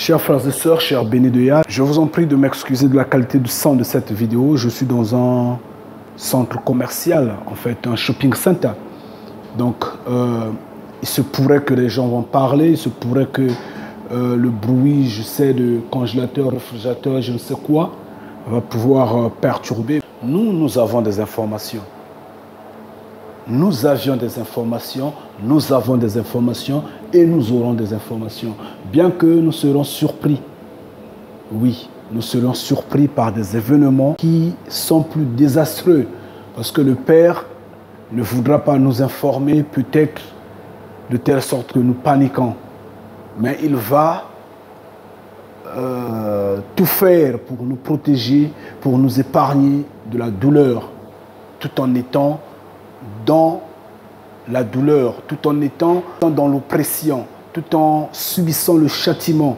Chers frères et sœurs, chers bénis de Yah, je vous en prie de m'excuser de la qualité du son de cette vidéo. Je suis dans un centre commercial, en fait un shopping center. Donc il se pourrait que les gens vont parler, il se pourrait que le bruit, je sais, de congélateur, réfrigérateur, je ne sais quoi, va pouvoir perturber. Nous avons des informations. Nous avions des informations, nous avons des informations et nous aurons des informations. Bien que nous serons surpris, oui, nous serons surpris par des événements qui sont plus désastreux. Parce que le Père ne voudra pas nous informer peut-être de telle sorte que nous paniquons. Mais il va tout faire pour nous protéger, pour nous épargner de la douleur, tout en étant dans la douleur, tout en étant dans l'oppression, tout en subissant le châtiment.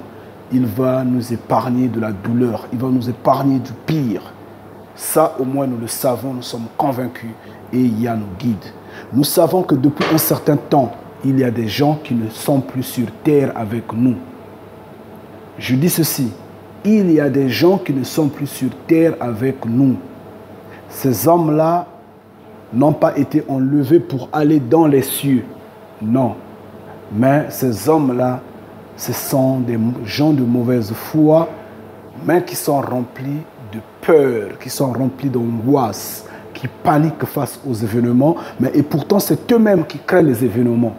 Il va nous épargner de la douleur, il va nous épargner du pire. Ça, au moins, nous le savons, nous sommes convaincus et Yah nous guide. Nous savons que depuis un certain temps, il y a des gens qui ne sont plus sur terre avec nous. Je dis ceci, il y a des gens qui ne sont plus sur terre avec nous. Ces hommes-là n'ont pas été enlevés pour aller dans les cieux. Non. Mais ces hommes-là, ce sont des gens de mauvaise foi, mais qui sont remplis de peur, qui sont remplis d'angoisse, qui paniquent face aux événements, et pourtant c'est eux-mêmes qui créent les événements.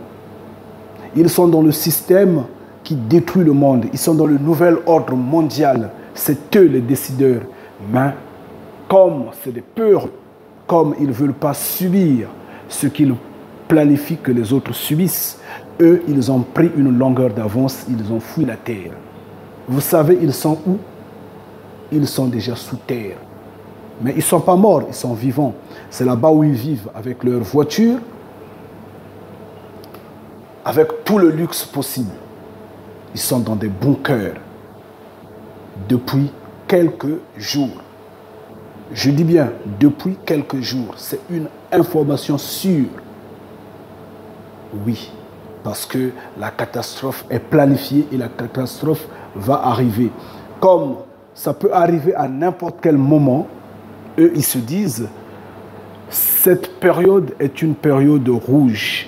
Ils sont dans le système qui détruit le monde. Ils sont dans le nouvel ordre mondial. C'est eux les décideurs. Mais comme c'est des peurs, comme ils ne veulent pas subir ce qu'ils planifient que les autres subissent, eux, ils ont pris une longueur d'avance, ils ont fui la terre. Vous savez, ils sont où? Ils sont déjà sous terre. Mais ils ne sont pas morts, ils sont vivants. C'est là-bas où ils vivent, avec leur voiture, avec tout le luxe possible. Ils sont dans des bunkers depuis quelques jours. Je dis bien, depuis quelques jours. C'est une information sûre. Oui, parce que la catastrophe est planifiée et la catastrophe va arriver. Comme ça peut arriver à n'importe quel moment, eux, ils se disent, cette période est une période rouge.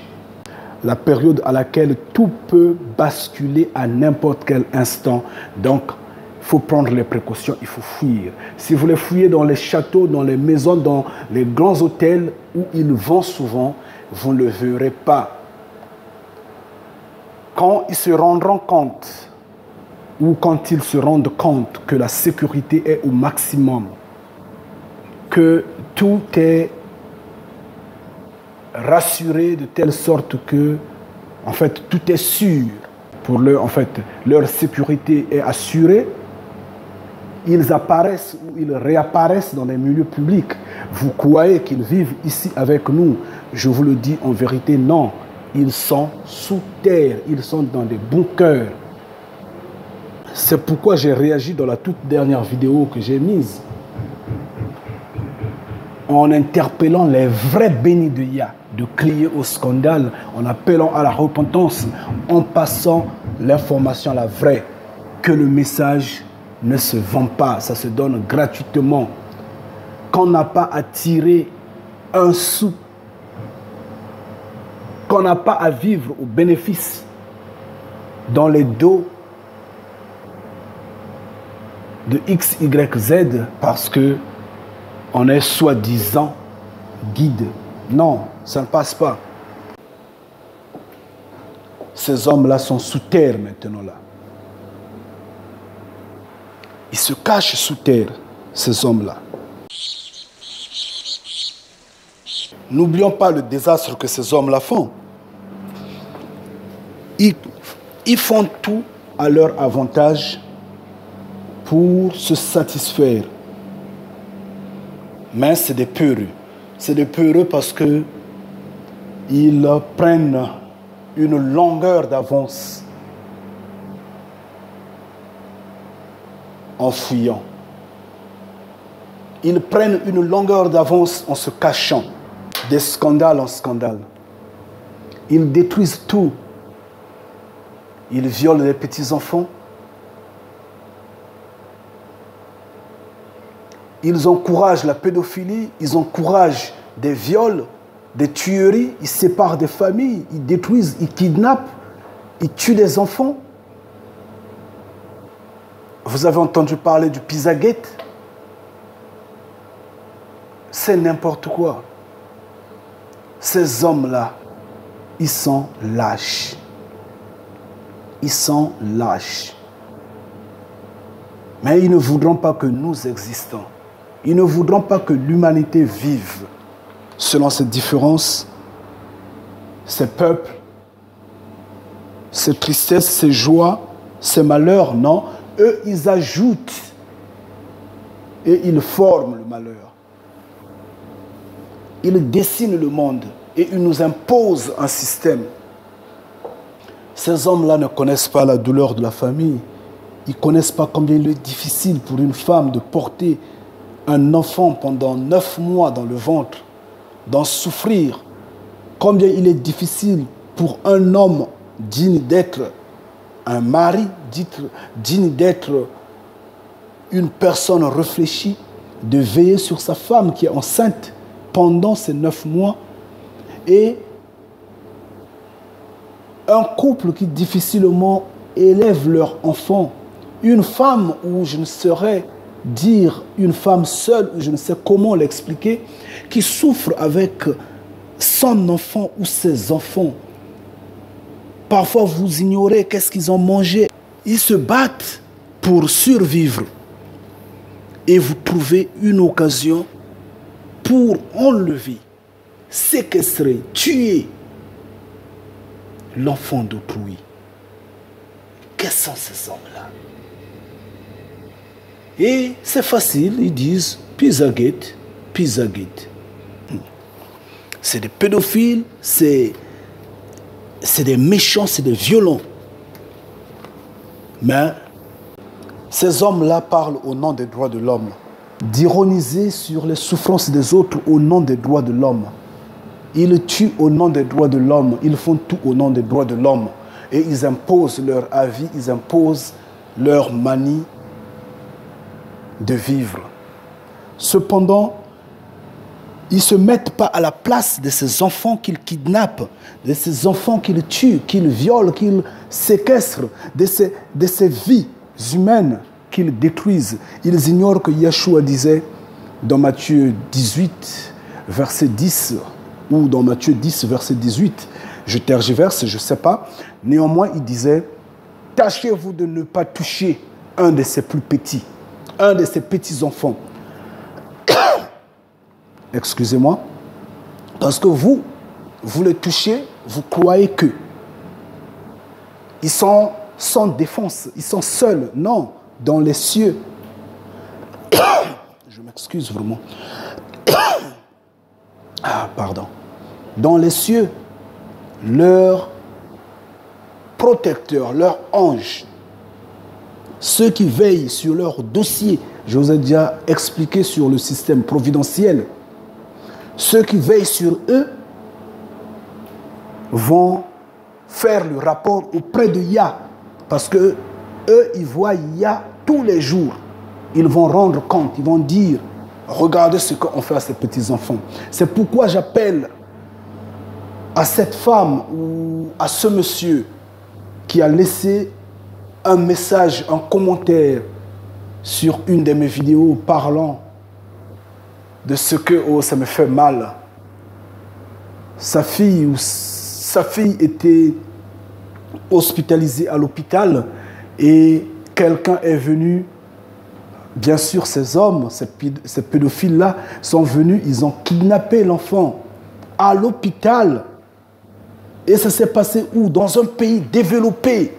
La période à laquelle tout peut basculer à n'importe quel instant. Donc, il faut prendre les précautions, il faut fuir. Si vous voulez fuir dans les châteaux, dans les maisons, dans les grands hôtels où ils vont souvent, vous ne le verrez pas. Quand ils se rendront compte, ou quand ils se rendent compte que la sécurité est au maximum, que tout est rassuré de telle sorte que, en fait, tout est sûr. Pour leur, en fait, leur sécurité est assurée. Ils apparaissent ou ils réapparaissent dans les milieux publics. Vous croyez qu'ils vivent ici avec nous? Je vous le dis en vérité, non. Ils sont sous terre, ils sont dans des bunkers. C'est pourquoi j'ai réagi dans la toute dernière vidéo que j'ai mise, en interpellant les vrais bénis de Yah, de crier au scandale, en appelant à la repentance, en passant l'information à la vraie, que le message ne se vend pas, ça se donne gratuitement. Qu'on n'a pas à tirer un sou, qu'on n'a pas à vivre au bénéfice dans les dos de X, Y, Z parce que on est soi-disant guide. Non, ça ne passe pas. Ces hommes-là sont sous terre maintenant là. Ils se cachent sous terre, ces hommes-là. N'oublions pas le désastre que ces hommes-là font. Ils font tout à leur avantage pour se satisfaire. Mais c'est des peureux. C'est des peureux parce que ils prennent une longueur d'avance en fuyant. Ils prennent une longueur d'avance en se cachant, des scandales en scandale. Ils détruisent tout. Ils violent les petits-enfants, Ils encouragent la pédophilie, ils encouragent des viols, des tueries, ils séparent des familles, ils détruisent, ils kidnappent, ils tuent des enfants. Vous avez entendu parler du Pizzagate? C'est n'importe quoi. Ces hommes-là, ils sont lâches. Ils sont lâches. Mais ils ne voudront pas que nous existons. Ils ne voudront pas que l'humanité vive selon ces différences, ces peuples, ces tristesses, ces joies, ces malheurs. Non, eux, ils ajoutent et ils forment le malheur. Ils dessinent le monde et ils nous imposent un système. Ces hommes-là ne connaissent pas la douleur de la famille. Ils ne connaissent pas combien il est difficile pour une femme de porter un enfant pendant 9 mois dans le ventre, d'en souffrir. Combien il est difficile pour un homme digne d'être un mari, digne d'être une personne réfléchie, de veiller sur sa femme qui est enceinte pendant ces 9 mois. Et un couple qui difficilement élève leur enfant, une femme, ou je ne saurais dire une femme seule, ou je ne sais comment l'expliquer, qui souffre avec son enfant ou ses enfants. Parfois vous ignorez qu'est-ce qu'ils ont mangé. Ils se battent pour survivre. Et vous trouvez une occasion pour enlever, séquestrer, tuer l'enfant d'autrui. Quels sont ces hommes-là? Et c'est facile, ils disent Pizzagate, Pizzagate. C'est des pédophiles, c'est des méchants, c'est des violents. Mais ces hommes-là parlent au nom des droits de l'homme, d'ironiser sur les souffrances des autres au nom des droits de l'homme. Ils tuent au nom des droits de l'homme, ils font tout au nom des droits de l'homme. Et ils imposent leur avis, ils imposent leur manie de vivre. Cependant, ils ne se mettent pas à la place de ces enfants qu'ils kidnappent, de ces enfants qu'ils tuent, qu'ils violent, qu'ils séquestrent, de ces vies humaines qu'ils détruisent. Ils ignorent que Yeshua disait dans Matthieu 18, verset 10, ou dans Matthieu 10, verset 18, je tergiverse, je ne sais pas, néanmoins il disait, tâchez-vous de ne pas toucher un de ces plus petits, un de ces petits-enfants. Excusez-moi, parce que vous les touchez, vous croyez que ils sont sans défense, ils sont seuls. Non, dans les cieux, je m'excuse vraiment, pardon, dans les cieux, leur protecteur, leur ange, ceux qui veillent sur leur dossier, je vous ai déjà expliqué sur le système providentiel, ceux qui veillent sur eux vont faire le rapport auprès de Yah. Parce que eux, ils voient Yah tous les jours. Ils vont rendre compte, ils vont dire, regardez ce qu'on fait à ces petits-enfants. C'est pourquoi j'appelle à cette femme ou à ce monsieur qui a laissé un message, un commentaire sur une de mes vidéos parlant de ce que, oh, ça me fait mal. Sa fille était hospitalisée à l'hôpital et quelqu'un est venu, bien sûr ces hommes, ces pédophiles-là sont venus, ils ont kidnappé l'enfant à l'hôpital. Et ça s'est passé où? Dans un pays développé.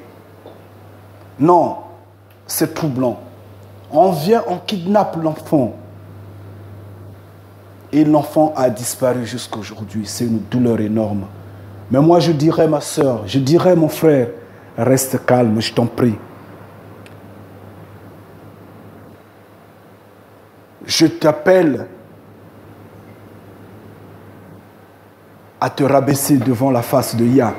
Non, c'est troublant. On vient, on kidnappe l'enfant. Et l'enfant a disparu jusqu'à aujourd'hui. C'est une douleur énorme. Mais moi, je dirais, ma soeur, je dirais, mon frère, reste calme, je t'en prie. Je t'appelle à te rabaisser devant la face de Yah.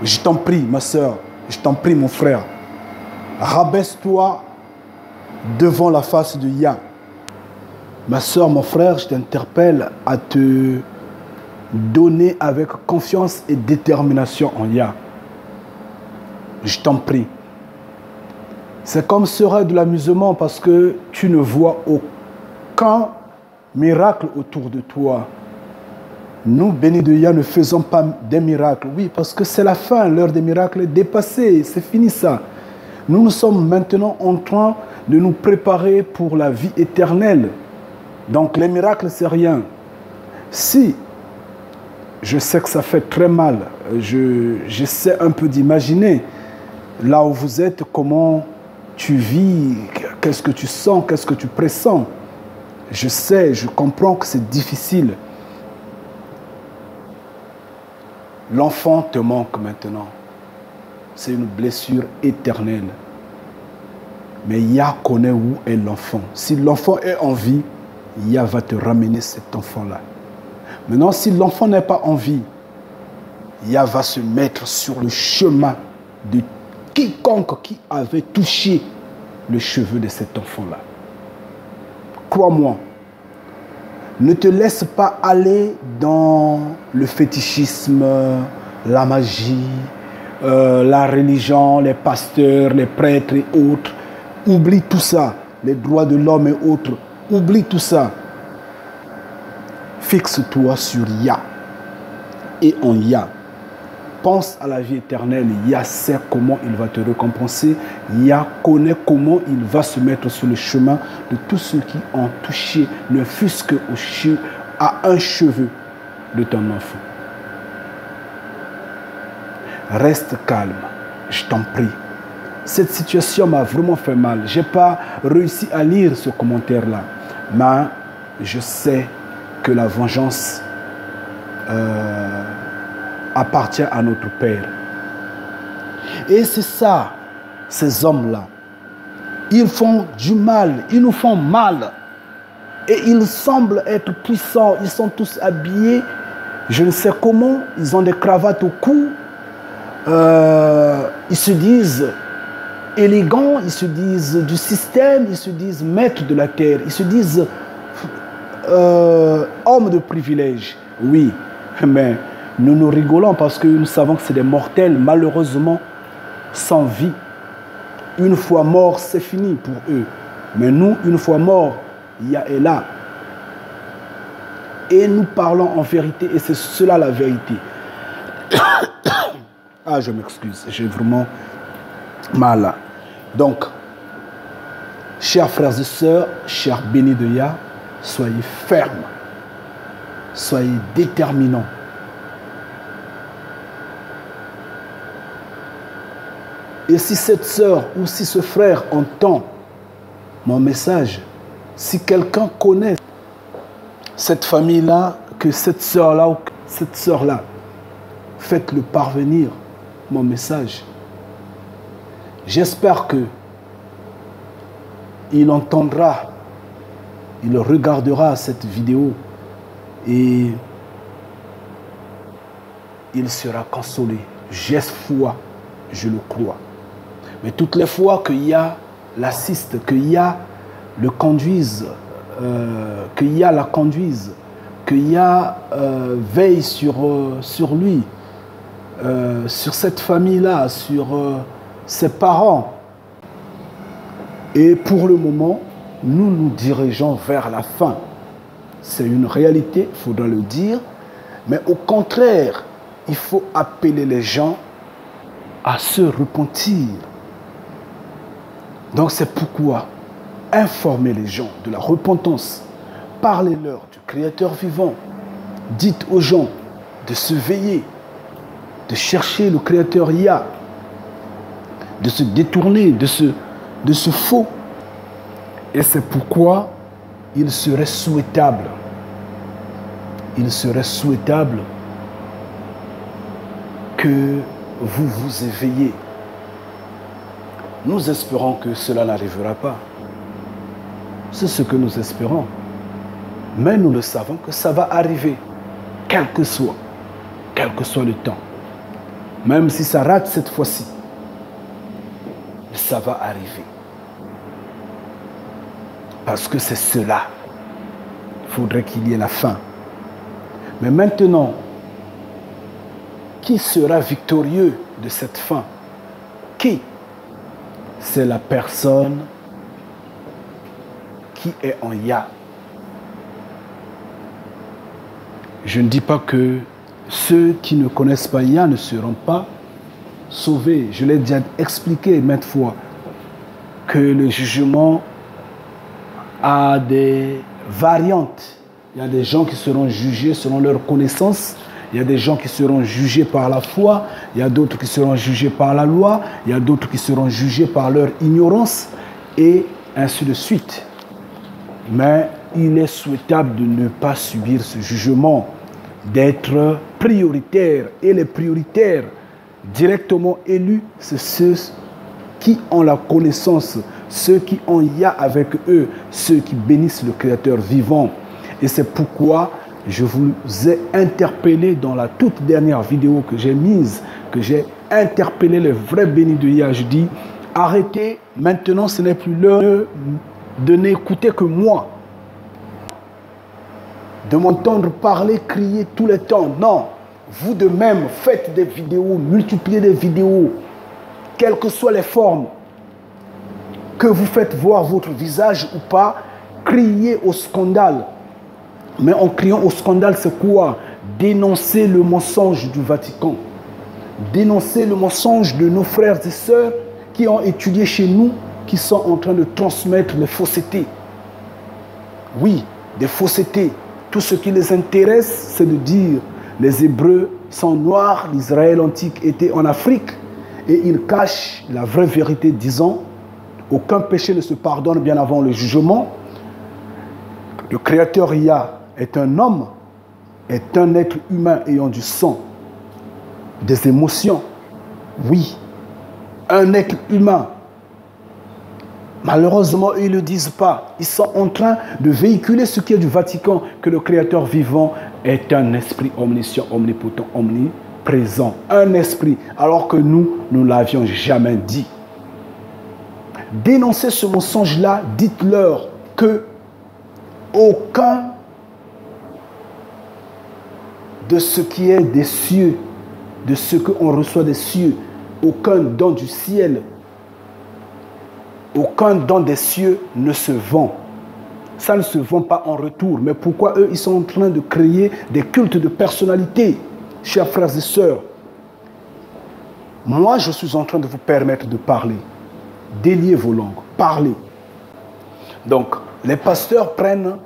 Je t'en prie, ma soeur, je t'en prie, mon frère. Rabaisse-toi devant la face de Yah. Ma soeur, mon frère, je t'interpelle à te donner avec confiance et détermination en Yah. Je t'en prie. C'est comme serait de l'amusement parce que tu ne vois aucun miracle autour de toi. Nous, bénis de Yah, ne faisons pas des miracles. Oui, parce que c'est la fin, l'heure des miracles est dépassée, c'est fini ça. Nous sommes maintenant en train de nous préparer pour la vie éternelle. Donc les miracles, c'est rien. Si, je sais que ça fait très mal, j'essaie un peu d'imaginer là où vous êtes, comment tu vis, qu'est-ce que tu sens, qu'est-ce que tu pressens. Je sais, je comprends que c'est difficile. L'enfant te manque maintenant. C'est une blessure éternelle. Mais Yah connaît où est l'enfant. Si l'enfant est en vie, Yah va te ramener cet enfant-là. Maintenant, si l'enfant n'est pas en vie, Yah va se mettre sur le chemin de quiconque qui avait touché le cheveu de cet enfant-là. Crois-moi, ne te laisse pas aller dans le fétichisme, la magie, la religion, les pasteurs, les prêtres et autres. Oublie tout ça, les droits de l'homme et autres. Oublie tout ça. Fixe-toi sur Yah et en Yah. Pense à la vie éternelle. Yah sait comment il va te récompenser. Yah connaît comment il va se mettre sur le chemin de tous ceux qui ont touché, ne fût-ce qu'à un cheveu de ton enfant. Reste calme, je t'en prie. Cette situation m'a vraiment fait mal. Je n'ai pas réussi à lire ce commentaire-là. Mais je sais que la vengeance appartient à notre Père. Et c'est ça, ces hommes-là. Ils font du mal, ils nous font mal. Et ils semblent être puissants. Ils sont tous habillés, je ne sais comment, ils ont des cravates au cou. Ils se disent élégants, ils se disent du système, ils se disent maîtres de la terre, ils se disent hommes de privilège. Oui, mais nous rigolons parce que nous savons que c'est des mortels, malheureusement, sans vie. Une fois mort, c'est fini pour eux. Mais nous, une fois mort, Yah est là. Et nous parlons en vérité, et c'est cela la vérité. Ah, je m'excuse, j'ai vraiment mal. Donc, chers frères et sœurs, chers bénis de Yah, soyez fermes, soyez déterminants. Et si cette sœur ou si ce frère entend mon message, si quelqu'un connaît cette famille-là, que cette sœur-là ou cette sœur-là, faites-le parvenir mon message. J'espère que il entendra, il regardera cette vidéo et il sera consolé. J'ai foi, je le crois. Mais toutes les fois que Yah l'assiste, que Yah le conduise, que Yah la conduise, que Yah veille sur lui, sur cette famille-là, sur ses parents. Et pour le moment, nous nous dirigeons vers la fin. C'est une réalité, il faudra le dire. Mais au contraire, il faut appeler les gens à se repentir. Donc c'est pourquoi informer les gens de la repentance. Parlez-leur du Créateur vivant. Dites aux gens de se veiller, de chercher le Créateur Yah, de se détourner de ce faux. Et c'est pourquoi il serait souhaitable que vous vous éveillez. Nous espérons que cela n'arrivera pas. C'est ce que nous espérons. Mais nous le savons que ça va arriver, quel que soit le temps. Même si ça rate cette fois-ci, ça va arriver. Parce que c'est cela faudrait qu'il y ait la fin. Mais maintenant, qui sera victorieux de cette fin? Qui? C'est la personne qui est en Yah. Je ne dis pas que ceux qui ne connaissent pas Yah ne seront pas sauvés. Je l'ai déjà expliqué maintes fois que le jugement a des variantes. Il y a des gens qui seront jugés selon leur connaissance. Il y a des gens qui seront jugés par la foi. Il y a d'autres qui seront jugés par la loi. Il y a d'autres qui seront jugés par leur ignorance. Et ainsi de suite. Mais il est souhaitable de ne pas subir ce jugement, d'être prioritaire. Et les prioritaires directement élus, c'est ceux qui ont la connaissance, ceux qui ont Yah avec eux, ceux qui bénissent le Créateur vivant. Et c'est pourquoi je vous ai interpellé dans la toute dernière vidéo que j'ai mise, que j'ai interpellé les vrais bénis de Yah. Je dis, arrêtez, maintenant ce n'est plus l'heure de n'écouter que moi, de m'entendre parler, crier tout le temps. Non, vous de même, faites des vidéos, multipliez des vidéos, quelles que soient les formes, que vous faites voir votre visage ou pas, criez au scandale. Mais en criant au scandale, c'est quoi? Dénoncer le mensonge du Vatican. Dénoncer le mensonge de nos frères et sœurs qui ont étudié chez nous, qui sont en train de transmettre les faussetés. Oui, des faussetés. Tout ce qui les intéresse, c'est de dire les Hébreux sont noirs, l'Israël antique était en Afrique, et ils cachent la vraie vérité, disant aucun péché ne se pardonne bien avant le jugement. Le Créateur Yah est un homme, est un être humain ayant du sang, des émotions. Oui, un être humain. Malheureusement, ils ne le disent pas. Ils sont en train de véhiculer ce qui est du Vatican, que le Créateur vivant est un esprit omniscient, omnipotent, omniprésent. Un esprit, alors que nous ne l'avions jamais dit. Dénoncez ce mensonge-là, dites-leur que aucun de ce qui est des cieux, de ce qu'on reçoit des cieux, aucun don du ciel, aucun don des cieux ne se vend. Ça ne se vend pas en retour. Mais pourquoi eux, ils sont en train de créer des cultes de personnalité, chers frères et sœurs? Moi, je suis en train de vous permettre de parler. Déliez vos langues, parlez. Donc, les pasteurs prennent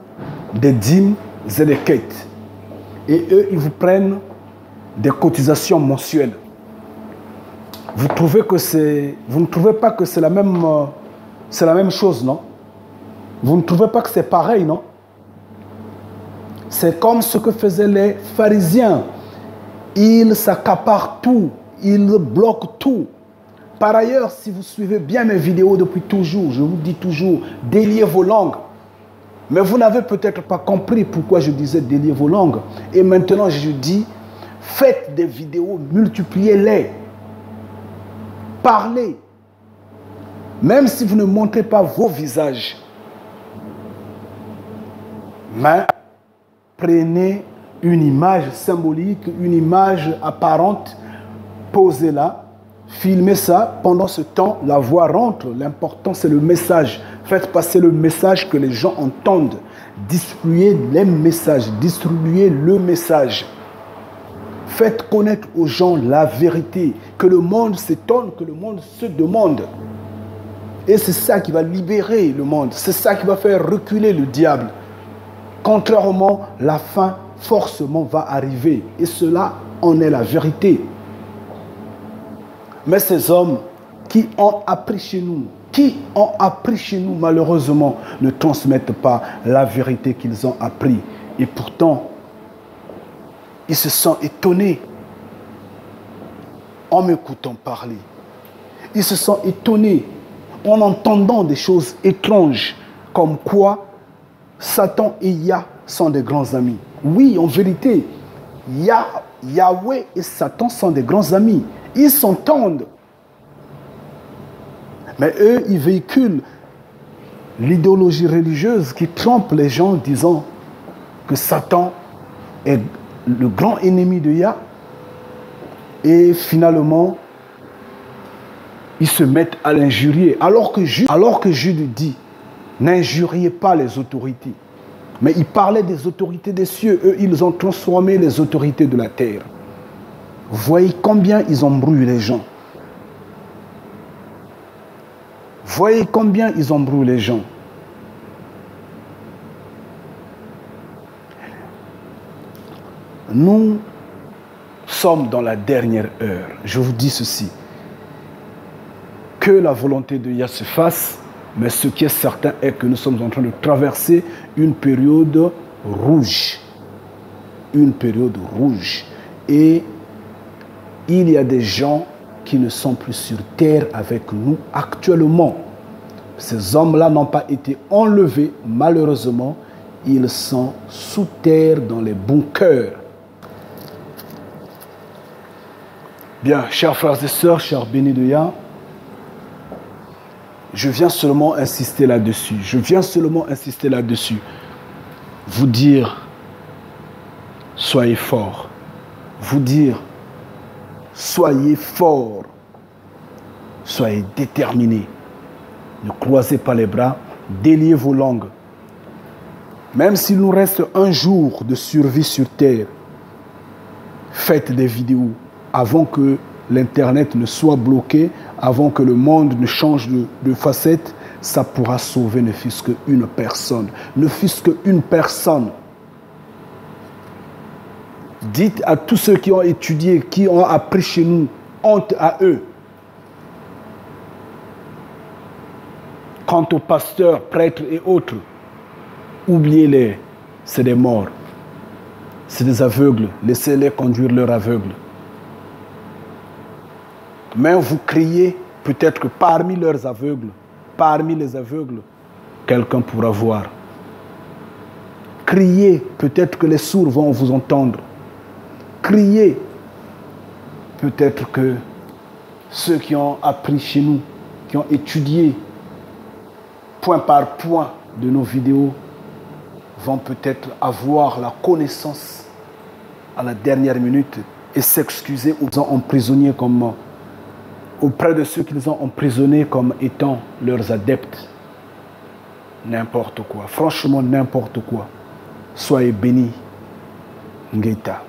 des dîmes et des quêtes. Et eux, ils vous prennent des cotisations mensuelles. Vous ne trouvez pas que c'est la même chose, non? Vous ne trouvez pas que c'est pareil, non? C'est comme ce que faisaient les pharisiens. Ils s'accaparent tout, ils bloquent tout. Par ailleurs, si vous suivez bien mes vidéos depuis toujours, je vous dis toujours, déliez vos langues. Mais vous n'avez peut-être pas compris pourquoi je disais déliez vos langues. Et maintenant, je dis, faites des vidéos, multipliez-les. Parlez. Même si vous ne montrez pas vos visages. Mais prenez une image symbolique, une image apparente, posez-la. Filmez ça, pendant ce temps, la voix rentre. L'important, c'est le message. Faites passer le message que les gens entendent. Distribuez les messages, distribuez le message. Faites connaître aux gens la vérité. Que le monde s'étonne, que le monde se demande. Et c'est ça qui va libérer le monde. C'est ça qui va faire reculer le diable. Contrairement, la fin forcément va arriver. Et cela en est la vérité. Mais ces hommes qui ont appris chez nous, malheureusement, ne transmettent pas la vérité qu'ils ont appris. Et pourtant, ils se sont étonnés en m'écoutant parler. Ils se sont étonnés en entendant des choses étranges, comme quoi Satan et Yah sont des grands amis. Oui, en vérité, Yahweh et Satan sont des grands amis. Ils s'entendent. Mais eux, ils véhiculent l'idéologie religieuse qui trompe les gens en disant que Satan est le grand ennemi de Yah. Et finalement, ils se mettent à l'injurier. Alors que Jude dit, n'injuriez pas les autorités. Mais il parlait des autorités des cieux. Eux, ils ont transformé les autorités de la terre. Vous voyez combien ils embrouillent les gens. Voyez combien ils embrouillent les gens. Nous sommes dans la dernière heure. Je vous dis ceci. Que la volonté de Yah se fasse, mais ce qui est certain est que nous sommes en train de traverser une période rouge. Une période rouge. Et il y a des gens qui ne sont plus sur terre avec nous actuellement. Ces hommes-là n'ont pas été enlevés, malheureusement. Ils sont sous terre dans les bunkers. Bien, chers frères et sœurs, chers bénis de Yah, je viens seulement insister là-dessus. Je viens seulement insister là-dessus. Vous dire, soyez forts. Vous dire, soyez forts. Soyez déterminés. Ne croisez pas les bras. Déliez vos langues. Même s'il nous reste un jour de survie sur terre, faites des vidéos avant que l'Internet ne soit bloqué, avant que le monde ne change de facette. Ça pourra sauver ne fût-ce qu'une personne. Ne fût-ce qu'une personne. Dites à tous ceux qui ont étudié, qui ont appris chez nous, honte à eux. Quant aux pasteurs, prêtres et autres, oubliez-les, c'est des morts. C'est des aveugles, laissez-les conduire leur aveugle. Mais vous criez, peut-être que parmi leurs aveugles, parmi les aveugles, quelqu'un pourra voir. Criez, peut-être que les sourds vont vous entendre. Criez, peut-être que ceux qui ont appris chez nous, qui ont étudié point par point de nos vidéos, vont peut-être avoir la connaissance à la dernière minute et s'excuser ou en emprisonner comme auprès de ceux qu'ils ont emprisonnés comme étant leurs adeptes. N'importe quoi, franchement n'importe quoi. Soyez bénis. Ngeta.